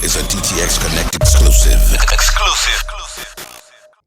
This is a DTX Connect exclusive.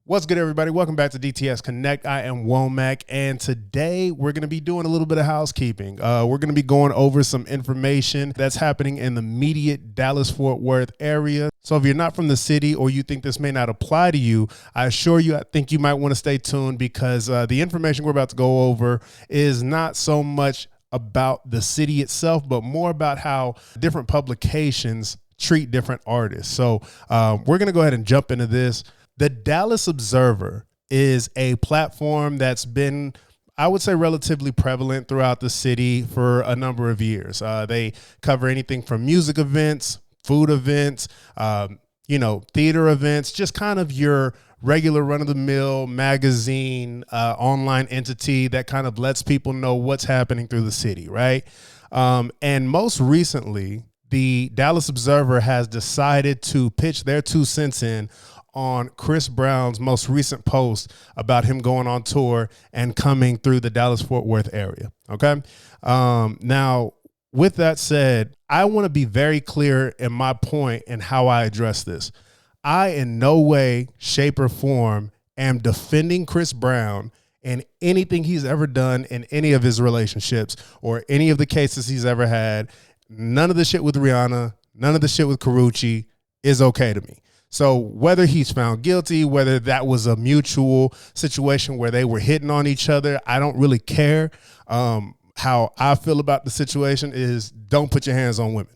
What's good, everybody? Welcome back to DTX Connect. I am Womack, and today we're going to be doing a little bit of housekeeping. We're going to be going over some information that's happening in the immediate Dallas-Fort Worth area. So if you're not from the city or you think this may not apply to you, I assure you, I think you might want to stay tuned because the information we're about to go over is not so much about the city itself, but more about how different publications treat different artists. So we're going to go ahead and jump into this. The Dallas Observer is a platform that's been, I would say, relatively prevalent throughout the city for a number of years. They cover anything from music events, food events, theater events, just kind of your regular run-of-the-mill magazine, online entity that kind of lets people know what's happening through the city, right? And most recently, the Dallas Observer has decided to pitch their 2 cents in on Chris Brown's most recent post about him going on tour and coming through the Dallas-Fort Worth area. Okay. Now, with that said, I want to be very clear in my point and how I address this. I, in no way, shape, or form, am defending Chris Brown and anything he's ever done in any of his relationships or any of the cases he's ever had. None of the shit with Rihanna, none of the shit with Karrueche is okay to me. So whether he's found guilty, whether that was a mutual situation where they were hitting on each other, I don't really care. How I feel about the situation is don't put your hands on women.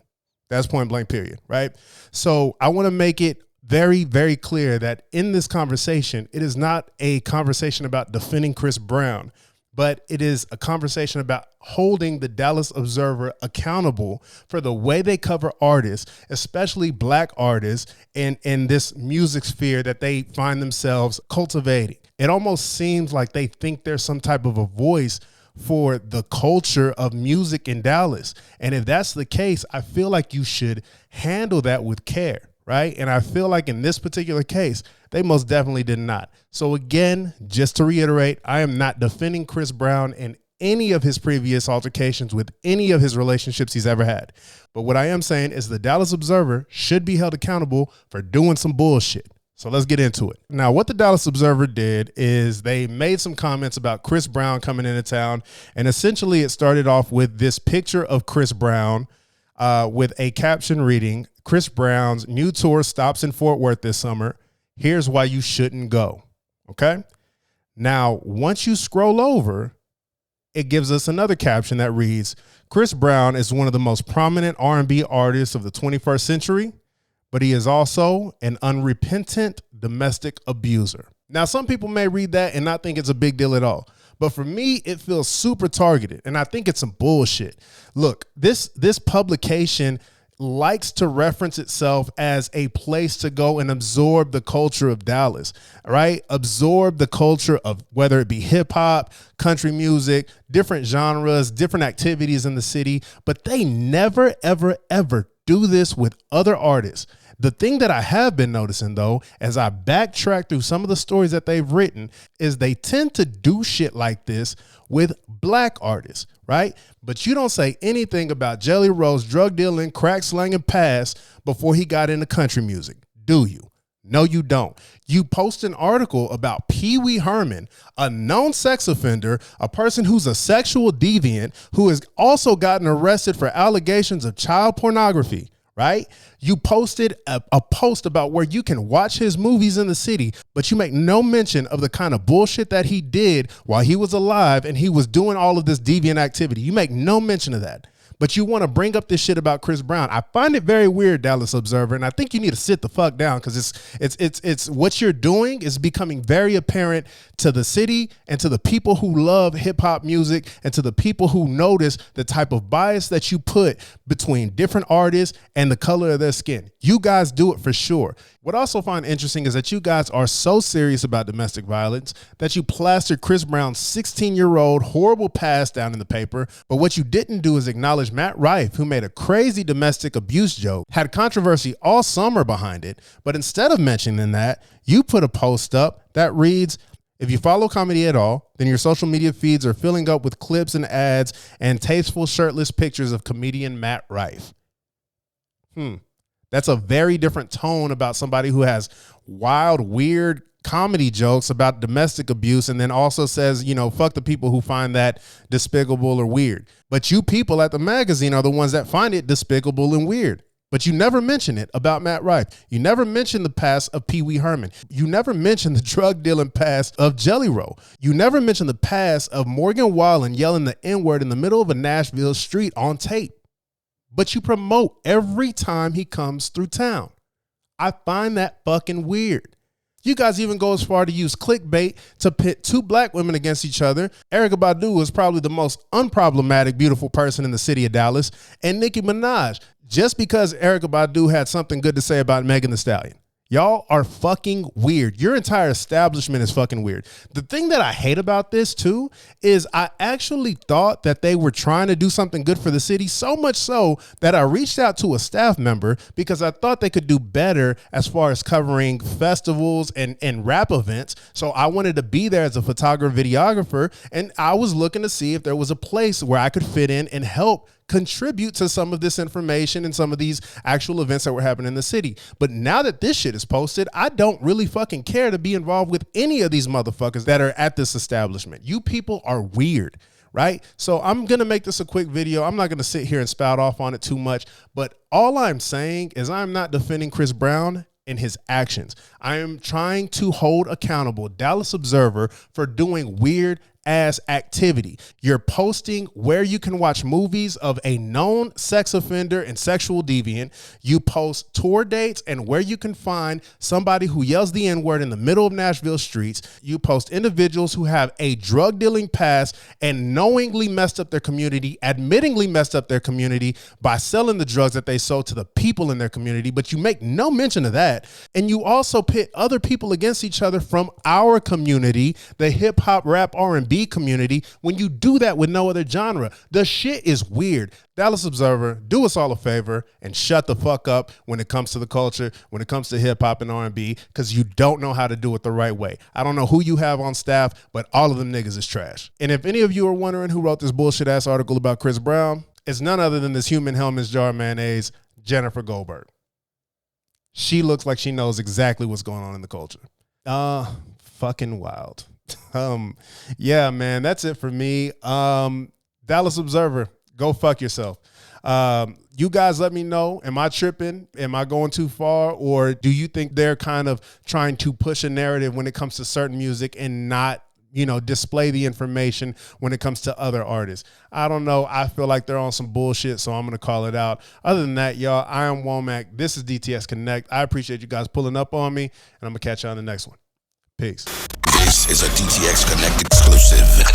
That's point blank, period, right? So I want to make it very, very clear that in this conversation, it is not a conversation about defending Chris Brown, but it is a conversation about holding the Dallas Observer accountable for the way they cover artists, especially black artists, in this music sphere that they find themselves cultivating. It almost seems like they think there's some type of a voice for the culture of music in Dallas. And if that's the case, I feel like you should handle that with care, right? And I feel like in this particular case, they most definitely did not. So again, just to reiterate, I am not defending Chris Brown in any of his previous altercations with any of his relationships he's ever had. But what I am saying is the Dallas Observer should be held accountable for doing some bullshit. So let's get into it. Now, what the Dallas Observer did is they made some comments about Chris Brown coming into town. And essentially it started off with this picture of Chris Brown with a caption reading, Chris Brown's new tour stops in Fort Worth this summer. Here's why you shouldn't go. Okay. Now, once you scroll over, it gives us another caption that reads, Chris Brown is one of the most prominent R&B artists of the 21st century, but he is also an unrepentant domestic abuser. Now, some people may read that and not think it's a big deal at all. But for me, it feels super targeted, and I think it's some bullshit. Look, this publication likes to reference itself as a place to go and absorb the culture of Dallas, right? Absorb the culture of whether it be hip hop, country music, different genres, different activities in the city, but they never, ever, ever do this with other artists. The thing that I have been noticing, though, as I backtrack through some of the stories that they've written, is they tend to do shit like this with black artists, right? But you don't say anything about Jelly Roll's drug dealing, crack slanging past before he got into country music, do you? No, you don't. You post an article about Pee Wee Herman, a known sex offender, a person who's a sexual deviant, who has also gotten arrested for allegations of child pornography, right? You posted a post about where you can watch his movies in the city, but you make no mention of the kind of bullshit that he did while he was alive and he was doing all of this deviant activity. You make no mention of that. But you want to bring up this shit about Chris Brown. I find it very weird, Dallas Observer, and I think you need to sit the fuck down because it's what you're doing is becoming very apparent to the city and to the people who love hip hop music and to the people who notice the type of bias that you put between different artists and the color of their skin. You guys do it for sure. What I also find interesting is that you guys are so serious about domestic violence that you plastered Chris Brown's 16-year-old horrible past down in the paper. But what you didn't do is acknowledge Matt Rife, who made a crazy domestic abuse joke, had controversy all summer behind it. But instead of mentioning that, you put a post up that reads, if you follow comedy at all, then your social media feeds are filling up with clips and ads and tasteful shirtless pictures of comedian Matt Rife. That's a very different tone about somebody who has wild, weird comedy jokes about domestic abuse and then also says, you know, fuck the people who find that despicable or weird. But you people at the magazine are the ones that find it despicable and weird. But you never mention it about Matt Rife. You never mention the past of Pee Wee Herman. You never mention the drug dealing past of Jelly Roll. You never mention the past of Morgan Wallen yelling the N-word in the middle of a Nashville street on tape. But you promote every time he comes through town. I find that fucking weird. You guys even go as far to use clickbait to pit two black women against each other. Erykah Badu is probably the most unproblematic, beautiful person in the city of Dallas, and Nicki Minaj, just because Erykah Badu had something good to say about Megan Thee Stallion. Y'all are fucking weird. Your entire establishment is fucking weird. The thing that I hate about this too is I actually thought that they were trying to do something good for the city, so much so that I reached out to a staff member because I thought they could do better as far as covering festivals and rap events. So I wanted to be there as a photographer, videographer, and I was looking to see if there was a place where I could fit in and help contribute to some of this information and some of these actual events that were happening in the city. But now that this shit is posted, I don't really fucking care to be involved with any of these motherfuckers that are at this establishment. You people are weird, right? So I'm going to make this a quick video. I'm not going to sit here and spout off on it too much, but all I'm saying is I'm not defending Chris Brown and his actions. I am trying to hold accountable Dallas Observer for doing weird ass activity. You're posting where you can watch movies of a known sex offender and sexual deviant. You post tour dates and where you can find somebody who yells the N-word in the middle of Nashville streets. You post individuals who have a drug dealing past and knowingly messed up their community, admittingly messed up their community by selling the drugs that they sold to the people in their community, but you make no mention of that. And you also pit other people against each other from our community, the hip hop, rap, R&B community, when you do that with no other genre. The shit is weird. Dallas Observer, do us all a favor and shut the fuck up when it comes to the culture, when it comes to hip hop and R&B, because you don't know how to do it the right way. I don't know who you have on staff, but all of them niggas is trash. And if any of you are wondering who wrote this bullshit ass article about Chris Brown, it's none other than this human Hellman's jar mayonnaise, Jennifer Goldberg. She looks like she knows exactly what's going on in the culture. Fucking wild. Yeah, man, that's it for me. Dallas Observer, go fuck yourself. You guys let me know. Am I tripping? Am I going too far? Or do you think they're kind of trying to push a narrative when it comes to certain music and not, you know, display the information when it comes to other artists? I don't know. I feel like they're on some bullshit, so I'm going to call it out. Other than that, y'all, I am Womack. This is DTS Connect. I appreciate you guys pulling up on me, and I'm going to catch you on the next one. Peace. This is a DTX Connect exclusive.